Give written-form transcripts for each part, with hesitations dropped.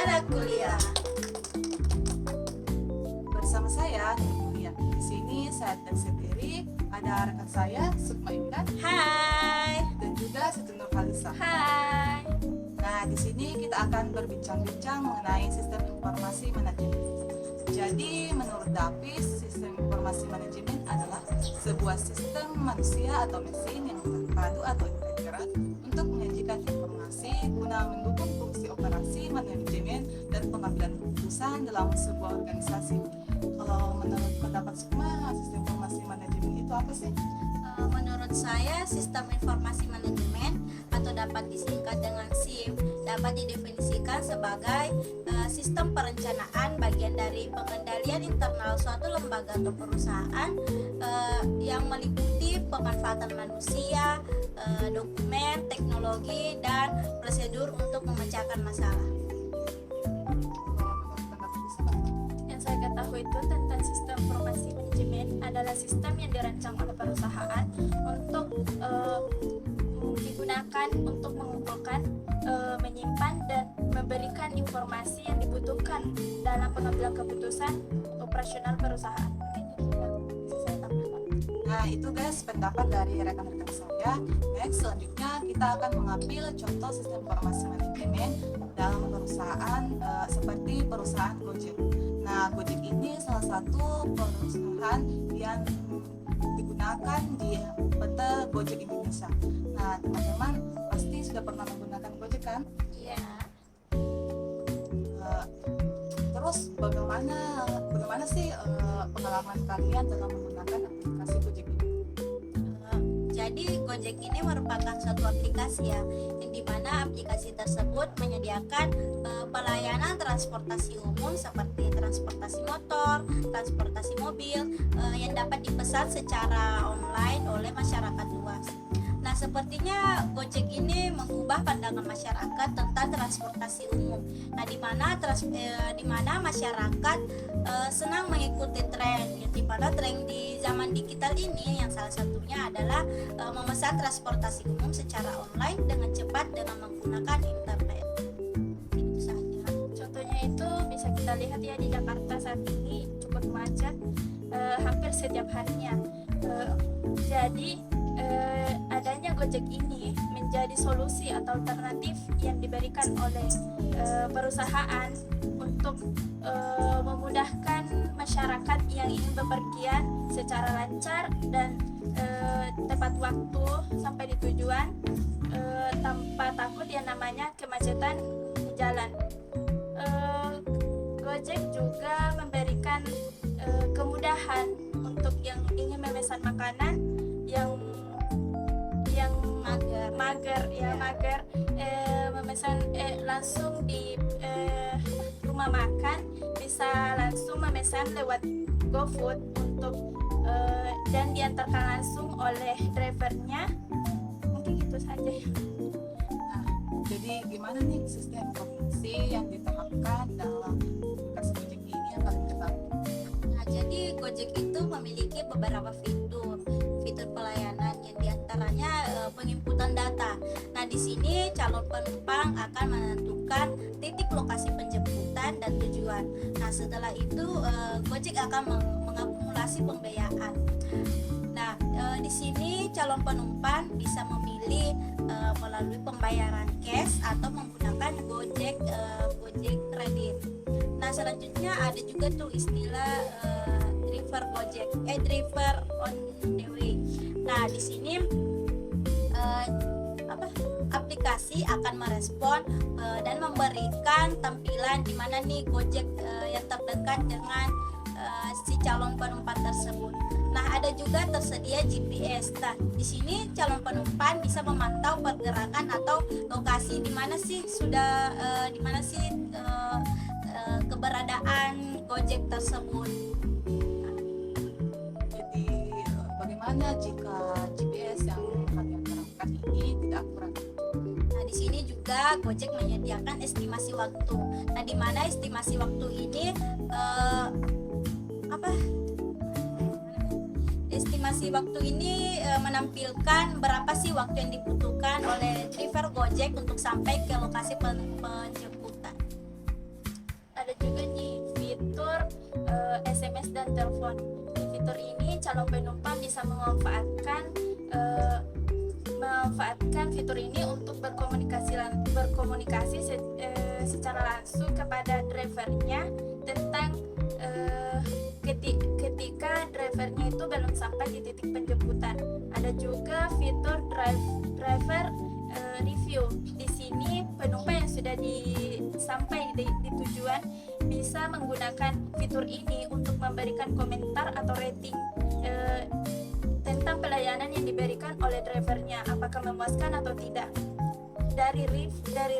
anak kuliah. Bersama saya di kuliah. Di sini saya sendiri, ada rekan saya Sukma Imran Hai. dan juga Siti Nur Khalisa. Hai. Nah, di sini kita akan berbincang-bincang mengenai sistem informasi manajemen. Jadi, menurut Davis, sistem informasi manajemen adalah sebuah sistem manusia atau mesin yang terpadu atau integral untuk menyajikan informasi guna mendukung fungsi operasi manajemen dan pengambilan keputusan dalam sebuah organisasi. Kalau menurut pendapat Sukma, sistem informasi manajemen itu apa sih? Menurut saya, sistem informasi manajemen atau dapat disingkat dengan SIM dapat didefinisikan sebagai sistem perencanaan bagian dari pengendalian internal suatu lembaga atau perusahaan yang meliputi pemanfaatan manusia, dokumen, teknologi, dan prosedur untuk memecahkan masalah. Yang saya ketahui itu tentang sistem informasi manajemen adalah sistem yang dirancang oleh perusahaan untuk digunakan untuk mengumpulkan, menyimpan dan memberikan informasi yang dibutuhkan dalam pengambilan keputusan operasional perusahaan. Bisa saya tambahkan. Nah, itu guys pendapat dari rekan-rekan saya. Next, selanjutnya kita akan mengambil contoh sistem informasi manajemen dalam perusahaan seperti perusahaan Gojek. Nah, Gojek ini salah satu perusahaan yang digunakan di PT Gojek Indonesia. Nah, teman-teman pasti sudah pernah menggunakan Gojek kan? Iya. Terus bagaimana sih pengalaman kalian dalam menggunakan aplikasi Gojek ini? Jadi Gojek ini merupakan suatu aplikasi ya, yang dimana aplikasi tersebut menyediakan pelayanan transportasi umum seperti transportasi motor, transportasi mobil yang dapat dipesan secara online oleh masyarakat luas. Nah, sepertinya Gojek ini mengubah pandangan masyarakat tentang transportasi umum. Nah, di mana masyarakat senang mengikuti tren, di mana tren di zaman digital ini yang salah satunya adalah memesan transportasi umum secara online dengan cepat dengan menggunakan internet. Itu saja. Contohnya itu bisa kita lihat ya, di Jakarta saat ini cukup macet hampir setiap harinya. Jadi adanya Gojek ini menjadi solusi atau alternatif yang diberikan oleh perusahaan untuk memudahkan masyarakat yang ingin bepergian secara lancar dan tepat waktu sampai di tujuan tanpa takut yang namanya kemacetan di jalan. Gojek juga memberikan kemudahan untuk yang ingin memesan makanan yang mager memesan langsung di rumah makan, bisa langsung memesan lewat GoFood untuk dan diantarkan langsung oleh drivernya. Mungkin gitu saja ya. Nah, jadi gimana nih sistem informasi yang diterapkan dalam aplikasi Gojek ini yang kalian ketahui? Nah, jadi Gojek itu memiliki beberapa fitur pelayanan yang diantaranya penginputan data. Nah, di sini calon penumpang akan menentukan titik lokasi penjemputan dan tujuan. Nah, setelah itu Gojek akan mengakumulasi pembiayaan. Nah, di sini calon penumpang bisa memilih melalui pembayaran cash atau menggunakan Gojek kredit. Nah, selanjutnya ada juga tuh istilah driver on the way. Nah, di sini aplikasi akan merespon dan memberikan tampilan di mana nih Gojek yang terdekat dengan si calon penumpang tersebut. Nah, ada juga tersedia GPS. Nah, di sini calon penumpang bisa memantau pergerakan atau lokasi di mana sih keberadaan Gojek tersebut. Jadi bagaimana jika GPS yang kalian terapkan ini tidak akurat? Nah, di sini juga Gojek menyediakan estimasi waktu. Nah, di mana estimasi waktu ini Estimasi waktu ini menampilkan berapa sih waktu yang dibutuhkan oleh driver Gojek untuk sampai ke lokasi penjemputan. SMS dan telepon. Di fitur ini calon penumpang bisa memanfaatkan fitur ini untuk berkomunikasi secara langsung kepada drivernya tentang ketika drivernya itu belum sampai di titik penjemputan. Ada juga fitur driver review. Di sini penumpang yang sudah sampai di tujuan bisa menggunakan fitur ini untuk memberikan komentar atau rating tentang pelayanan yang diberikan oleh drivernya, apakah memuaskan atau tidak. Dari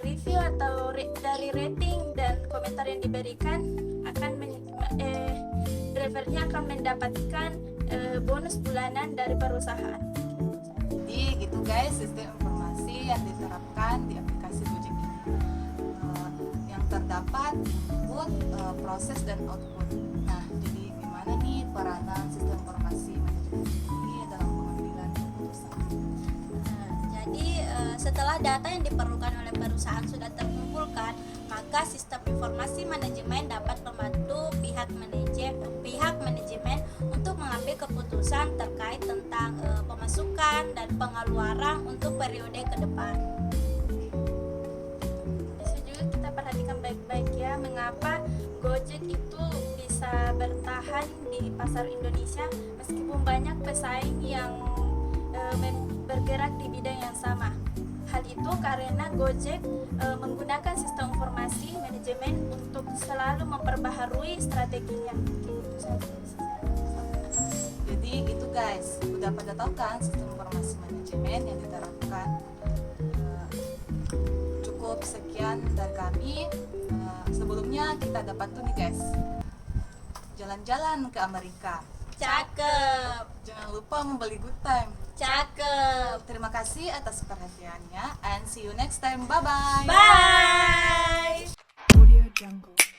review atau dari rating dan komentar yang diberikan drivernya akan mendapatkan bonus bulanan dari perusahaan. Jadi gitu guys, sistem informasi yang diterapkan di aplikasi Gojek ini. Yang terdapat input, proses dan output. Nah, jadi gimana nih peranan sistem informasi manajemen ini dalam pengambilan keputusan? Jadi setelah data yang diperlukan oleh perusahaan sudah terkumpulkan, maka sistem informasi manajemen dapat membantu pihak manajemen untuk mengambil keputusan terkait tentang pemasukan dan pengeluaran untuk periode ke depan. Bisa juga kita perhatikan baik-baik ya, mengapa Gojek itu bisa bertahan di pasar Indonesia meskipun banyak pesaing yang bergerak di bidang yang sama. Hal itu karena Gojek menggunakan sistem informasi manajemen untuk selalu memperbaharui strateginya. Jadi gitu guys, udah pada tahu kan sistem informasi manajemen yang diterapkan. Cukup sekian dari kami. Sebelumnya kita dapat tuh nih guys, jalan-jalan ke Amerika. Cakep, Jangan lupa membeli good time. cakep. Terima kasih atas perhatiannya and see you next time. Bye bye. Bye. Audio Jungle.